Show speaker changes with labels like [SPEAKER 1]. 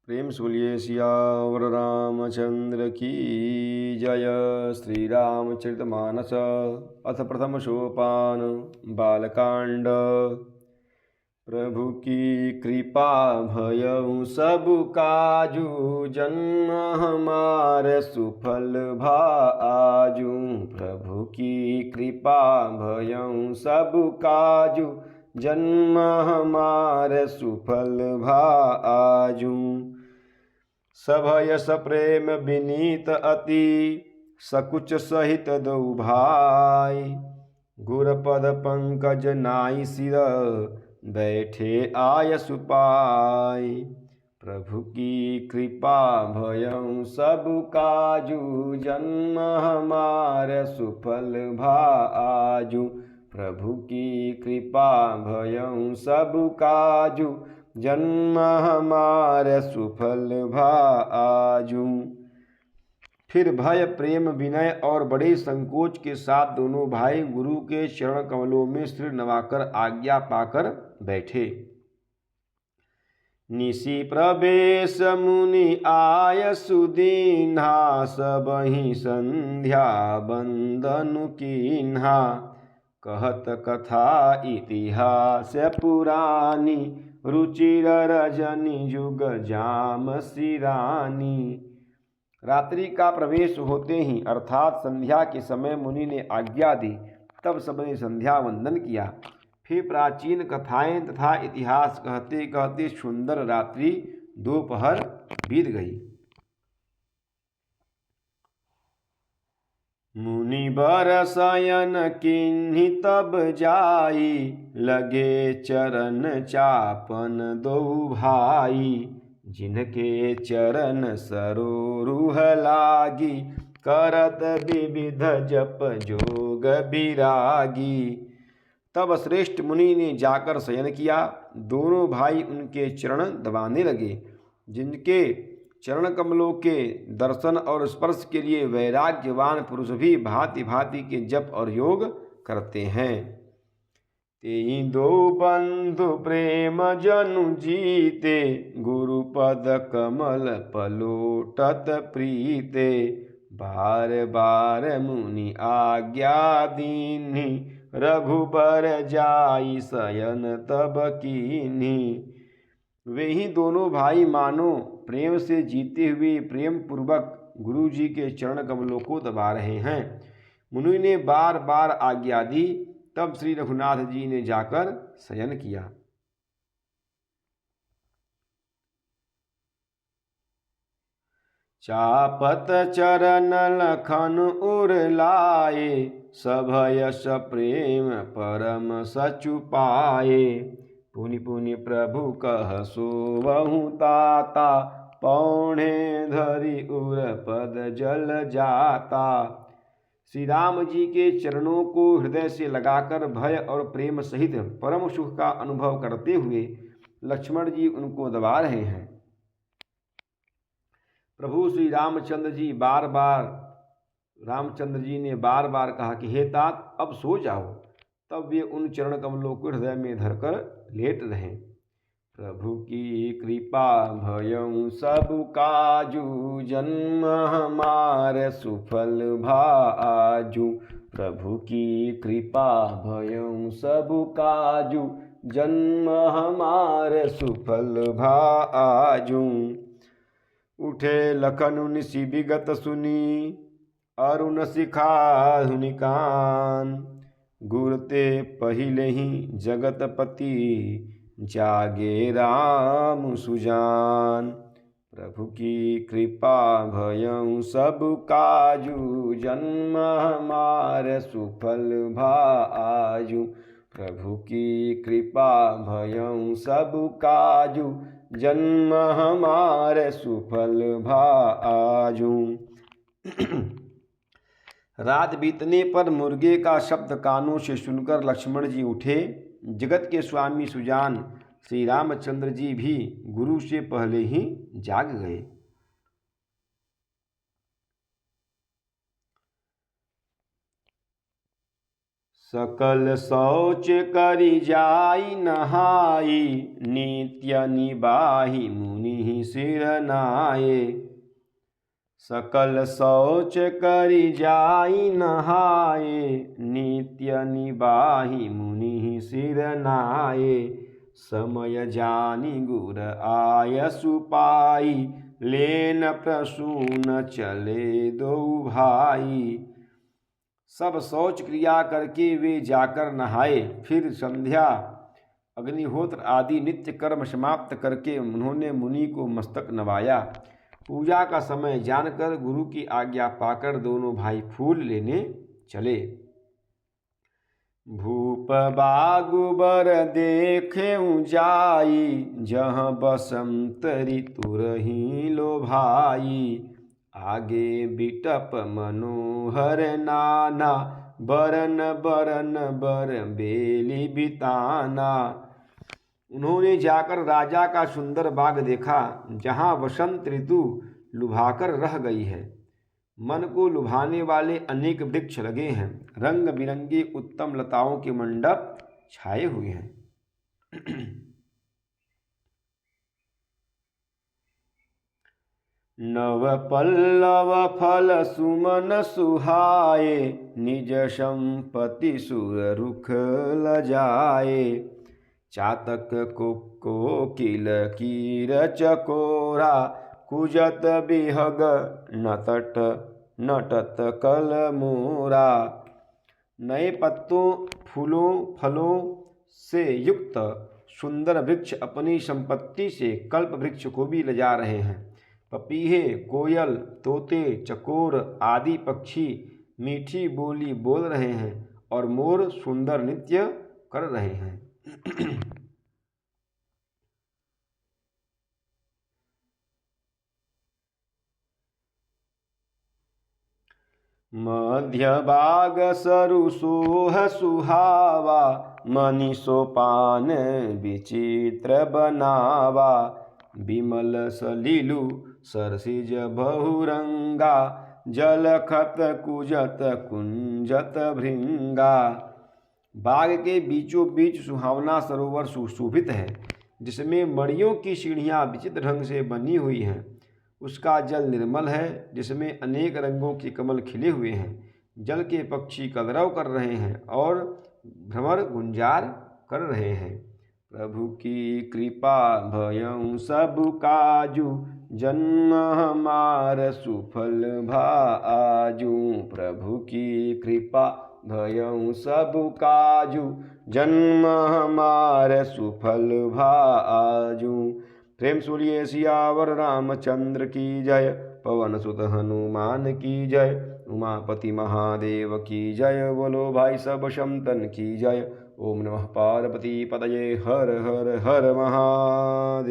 [SPEAKER 1] प्रेम से बोलिए सियावर रामचंद्र की जय। श्री रामचरितमानस अथ प्रथम सोपान बालकांड। प्रभु की कृपा भयउ सब काजू, जन्म हमारे सुफल भा आजू। प्रभु की कृपा भयउ सब काजू, जन्म हमारे सुफल भा आजू। सभयस प्रेम विनीत अति, सकुच सहित दो भाई। गुरपद पंकज नाई सिर, बैठे आय सुपाई। प्रभु की कृपा भयउ सब काजू, जन्म हमारे सुफल भा आजू। प्रभु की कृपा भयउ सब काजू, जन्म हमारे सुफल भा आजू। फिर भय प्रेम विनय और बड़े संकोच के साथ दोनों भाई गुरु के चरण कमलों में सिर नवाकर आज्ञा पाकर बैठे। निशि प्रवेश मुनि आय सुदीन्हा, सबहि संध्या बंदनु कीन्हा। कहत कथा इतिहास पुरानी, रुचिर रजनी जुग जाम सिरानी। रात्रि का प्रवेश होते ही अर्थात संध्या के समय मुनि ने आज्ञा दी। तब सबने संध्या वंदन किया। फिर प्राचीन कथाएं तथा इतिहास कहते कहते सुंदर रात्रि दोपहर बीत गई। मुनि बर शयन किन्हि तब जाई, लगे चरण चापन दो भाई। जिनके चरण सरोरुह लागी, करत विविध जप जोग विरागी। तब श्रेष्ठ मुनि ने जाकर शयन किया। दोनों भाई उनके चरण दबाने लगे। जिनके चरण कमलों के दर्शन और स्पर्श के लिए वैराग्यवान पुरुष भी भांति भांति के जप और योग करते हैं। तेई दो बंधु प्रेम जनु जीते, गुरुपद कमल पलोटत प्रीते। बार बार मुनि आज्ञा दीन्हि, रघुबर जाई शयन तब कीन्हि। वे ही दोनों भाई मानो प्रेम से जीते हुए प्रेम पूर्वक गुरु जी के चरण कमलों को दबा रहे हैं। मुनि ने बार बार आज्ञा दी। तब श्री रघुनाथ जी ने जाकर शयन किया। चापत चरण लखन उर लाए, सभयस प्रेम परम सचु पाए। पुनि पुनि प्रभु कह सोवहु ताता, पौणे धरि उर पद जल जाता। श्री राम जी के चरणों को हृदय से लगाकर भय और प्रेम सहित परम सुख का अनुभव करते हुए लक्ष्मण जी उनको दबा रहे हैं। प्रभु श्री रामचंद्र जी ने बार बार कहा कि हे तात अब सो जाओ। तब वे उन चरण कमलों को हृदय में धरकर लेट रहे। प्रभु की कृपा भयउ सब काजू, जन्म हमारे सुफल भा आजू। प्रभु की कृपा भयउ सब काजू, जन्म हमारे सुफल भा आजू। उठे लखनु निशि विगत सुनी, अरुण शिखा धुनिकान। गुरते पहिले ही जगतपति, जागे राम सुजान। प्रभु की कृपा भयउ सब काजू, जन्म हमारे सुफल भा आजू। प्रभु की कृपा भयउ सब काजू, जन्म हमारे सुफल भा आजू। रात बीतने पर मुर्गे का शब्द कानों से सुनकर लक्ष्मण जी उठे। जगत के स्वामी सुजान श्री रामचंद्र जी भी गुरु से पहले ही जाग गए। सकल शौच करि जाई नहाई, नित्य निबाहि मुनि सिर नाये। सकल शौच करि जाई नहाए, नित्य निबाहि मुनि सिर नाये। समय जानि गुर आय सुपाई, लेन प्रसून चले दो भाई। सब शौच क्रिया करके वे जाकर नहाए, फिर संध्या अग्निहोत्र आदि नित्य कर्म समाप्त करके उन्होंने मुनि को मस्तक नवाया। पूजा का समय जानकर गुरु की आज्ञा पाकर दोनों भाई फूल लेने चले। भूप बागुबर देखे जाई, जहाँ बसंत ऋतु रही लो भाई। आगे बिटप मनोहर नाना, बरन बरन बर बेली बिताना। उन्होंने जाकर राजा का सुंदर बाग देखा, जहाँ वसंत ऋतु लुभाकर रह गई है। मन को लुभाने वाले अनेक वृक्ष लगे हैं, रंग बिरंगी उत्तम लताओं के मंडप छाए हुए हैं। नव पल्लव फल सुमन सुहाए, निज संपत्ति सुर रुख लजाए। चातक कोकिल कीर चकोरा, कुजत बिहग नटत कल मोरा। नए पत्तों फूलों फलों से युक्त सुंदर वृक्ष अपनी संपत्ति से कल्प वृक्ष को भी लजा रहे हैं। पपीहे, कोयल, तोते, चकोर आदि पक्षी मीठी बोली बोल रहे हैं और मोर सुंदर नृत्य कर रहे हैं। मध्य बाग सरु सोह सुहावा, मणि सोपान विचित्र बनावा। विमल सलिलु सरसिज बहुरंगा, जलखत कुजत कुंजत भृंगा। बाग के बीचों बीच सुहावना सरोवर सुशोभित है, जिसमें मणियों की सीढ़ियाँ विचित्र ढंग से बनी हुई हैं। उसका जल निर्मल है, जिसमें अनेक रंगों के कमल खिले हुए हैं। जल के पक्षी कलरव कर रहे हैं और भ्रमर गुंजार कर रहे हैं। प्रभु की कृपा भयउ सब काजू, जन्म हमार सुफल भा आजू। प्रभु की कृपा भयउ सब काजू, जन्म हमार सुफल भा आजू। प्रेम से बोलिए सियावर रामचंद्र की जय, पवन सुत हनुमान की जय, उमापति महादेव की जय। बोलो भाई सब शंतन की जय। ओम नमः पार्वती पतये, हर हर हर महादेव।